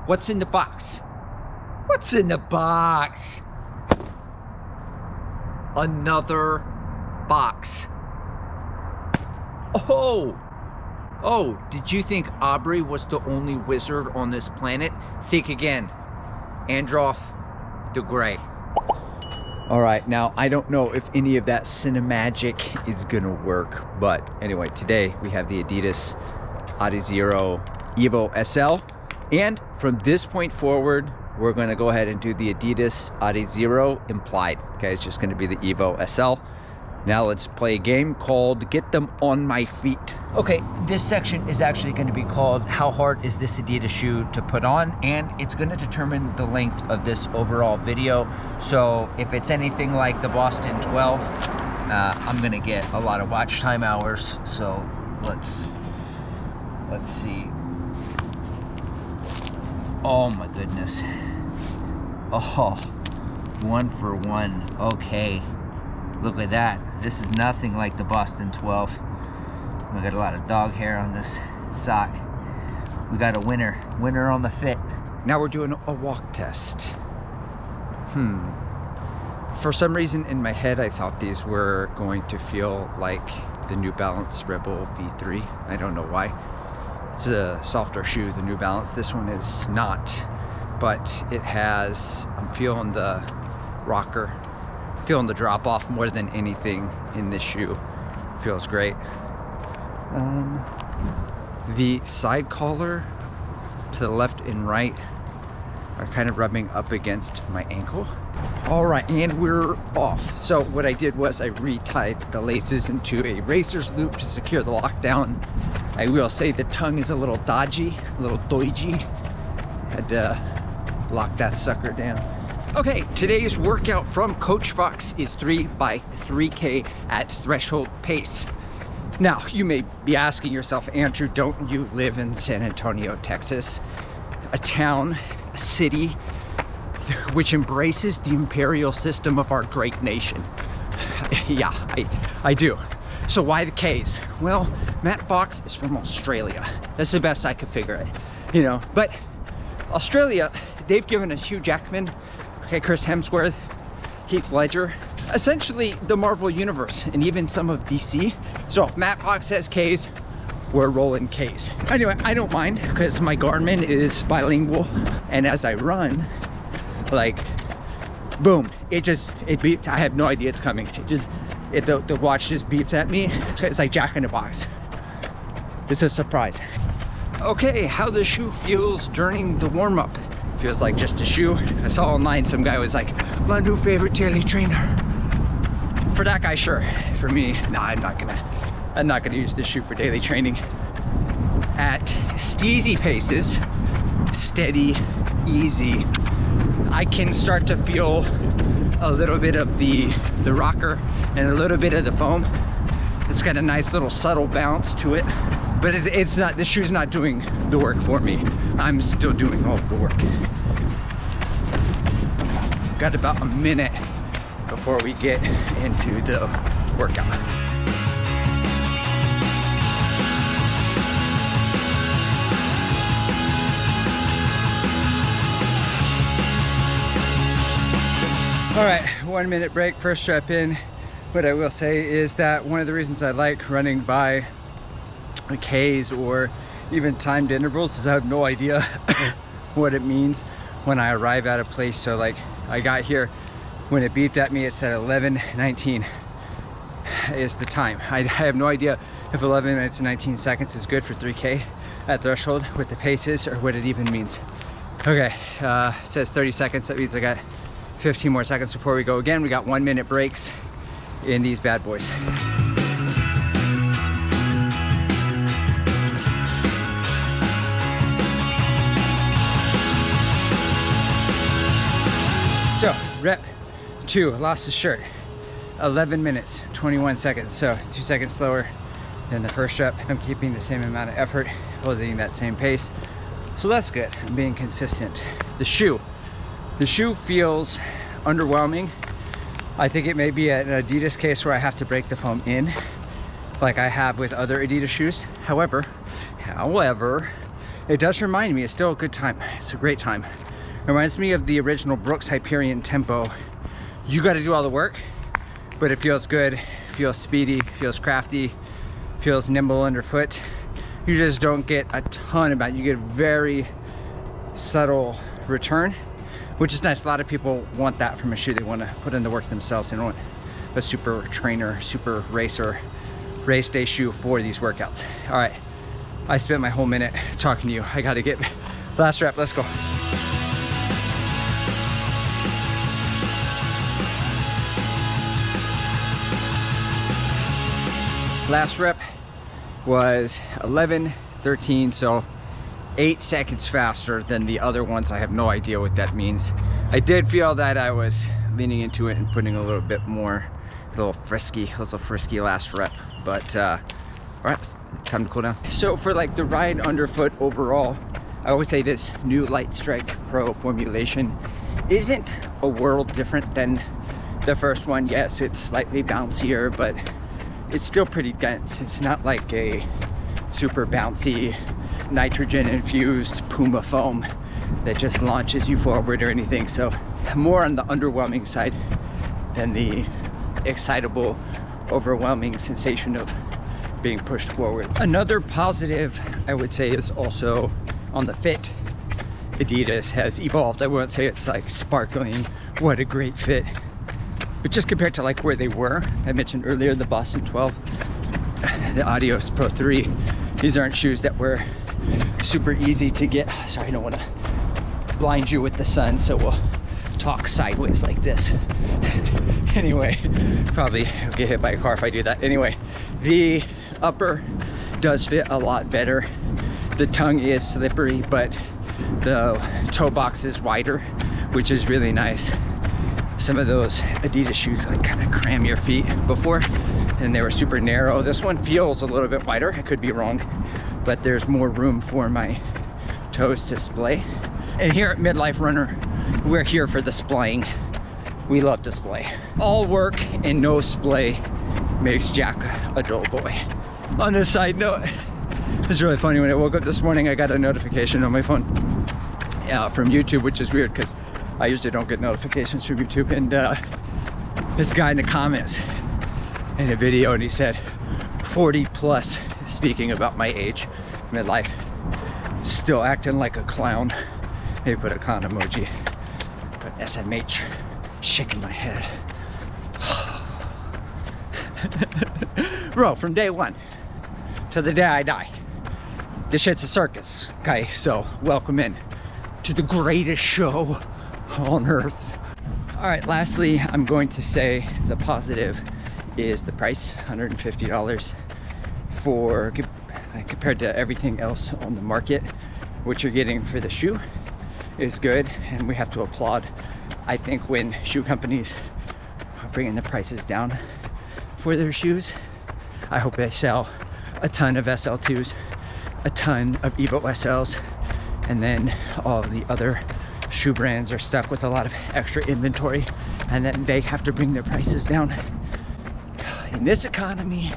What's in the box? What's in the box? Another box. Oh, did you think Aubrey was the only wizard on this planet? Think again. Androff the Gray. All right, now I don't know if any of that cinemagic is gonna work, but anyway, today we have the Adidas Adizero Evo SL, and from this point forward, we're gonna go ahead and do the Adidas Adizero implied. Okay, it's just gonna be the Evo SL. Now let's play a game called Get Them On My Feet. Okay, this section is actually going to be called How Hard Is This Adidas Shoe to Put On? And it's going to determine the length of this overall video. So if it's anything like the Boston 12, I'm going to get a lot of watch time hours. So let's see. Oh my goodness. Oh, 1 for 1. Okay. Look at that. This is nothing like the Boston 12. We got a lot of dog hair on this sock. We got a winner on the fit. Now we're doing a walk test. For some reason in my head, I thought these were going to feel like the New Balance Rebel V3. I don't know why. It's a softer shoe, the New Balance. This one is not, but it has, I'm feeling the rocker. Feeling the drop off more than anything in this shoe. Feels great. The side collar to the left and right are kind of rubbing up against my ankle. All right, and we're off. So what I did was I retied the laces into a racer's loop to secure the lockdown. I will say the tongue is a little dodgy, a little doiji. Had to lock that sucker down. Okay, today's workout from Coach Fox is 3x3K at threshold pace. Now, you may be asking yourself, Andrew, don't you live in San Antonio, Texas? A town, a city, which embraces the imperial system of our great nation. Yeah, I do. So why the Ks? Well, Matt Fox is from Australia. That's the best I could figure it, you know. But Australia, they've given us Hugh Jackman, okay, Chris Hemsworth, Heath Ledger, essentially the Marvel Universe, and even some of DC. So if Matt Fox says Ks, we're rolling Ks. Anyway, I don't mind because my Garmin is bilingual, and as I run, like, boom, it beeps. I have no idea it's coming. The watch just beeps at me. It's like Jack in the Box. It's a surprise. Okay, how the shoe feels during the warm-up. Feels like just a shoe. I saw online some guy was like, my new favorite daily trainer. For that guy, sure. For me, nah, I'm not gonna use this shoe for daily training. At steezy paces, steady, easy, I can start to feel a little bit of the rocker and a little bit of the foam. It's got a nice little subtle bounce to it. But it's not, this shoe's not doing the work for me. I'm still doing all the work. Got about a minute before we get into the workout. All right, 1 minute break, first strap in. What I will say is that one of the reasons I like running by Ks or even timed intervals is I have no idea what it means when I arrive at a place. So like I got here, when it beeped at me, it said 11:19 is the time. I have no idea if 11 minutes and 19 seconds is good for 3K at threshold, what the pace is, or what it even means. Okay, it says 30 seconds. That means I got 15 more seconds before we go again. We got 1 minute breaks in these bad boys. So, rep 2, lost the shirt, 11 minutes, 21 seconds. So 2 seconds slower than the first rep. I'm keeping the same amount of effort, holding that same pace. So that's good, I'm being consistent. The shoe feels underwhelming. I think it may be an Adidas case where I have to break the foam in, like I have with other Adidas shoes. However, it does remind me, it's still a good time. It's a great time. It reminds me of the original Brooks Hyperion Tempo. You got to do all the work, but it feels good, feels speedy, feels crafty, feels nimble underfoot. You just don't get a ton about it. You get a very subtle return, which is nice. A lot of people want that from a shoe. They want to put in the work themselves. They don't want a super trainer, super racer, race day shoe for these workouts. All right, I spent my whole minute talking to you. I got to get last rep. Let's go. Last rep was 11:13, so 8 seconds faster than the other ones. I have no idea what that means. I did feel that I was leaning into it and putting a little bit more, a little frisky last rep, but all right, time to cool down. So for like the ride underfoot overall, I always say this new Light Strike Pro formulation isn't a world different than the first one. Yes, it's slightly bouncier, but it's still pretty dense. It's not like a super bouncy nitrogen infused Puma foam that just launches you forward or anything. So more on the underwhelming side than the excitable, overwhelming sensation of being pushed forward. Another positive I would say is also on the fit. Adidas has evolved. I won't say it's like sparkling, what a great fit, but just compared to like where they were, I mentioned earlier the Boston 12, the Adios Pro 3, these aren't shoes that were super easy to get. Sorry, I don't want to blind you with the sun, so we'll talk sideways like this. Anyway, probably get hit by a car if I do that. Anyway, the upper does fit a lot better. The tongue is slippery, but the toe box is wider, which is really nice. Some of those Adidas shoes like kind of cram your feet before, and they were super narrow. This one feels a little bit wider. I could be wrong, but there's more room for my toes to splay. And here at Midlife Runner, we're here for the splaying. We love to splay. All work and no splay makes Jack a dull boy. On this side note, it's really funny. When I woke up this morning, I got a notification on my phone from YouTube, which is weird because I usually don't get notifications from YouTube. And this guy in the comments in a video, and he said 40 plus, speaking about my age, midlife, still acting like a clown. They put a clown emoji, but SMH, shaking my head. Bro, from day one to the day I die, this shit's a circus, okay? So welcome in to the greatest show on earth. All right, lastly, I'm going to say the positive is the price, $150 for, compared to everything else on the market. What you're getting for the shoe is good, and we have to applaud, I think, when shoe companies are bringing the prices down for their shoes. I hope they sell a ton of SL2s, a ton of Evo SLs, and then all of the other shoe brands are stuck with a lot of extra inventory, and then they have to bring their prices down. In this economy,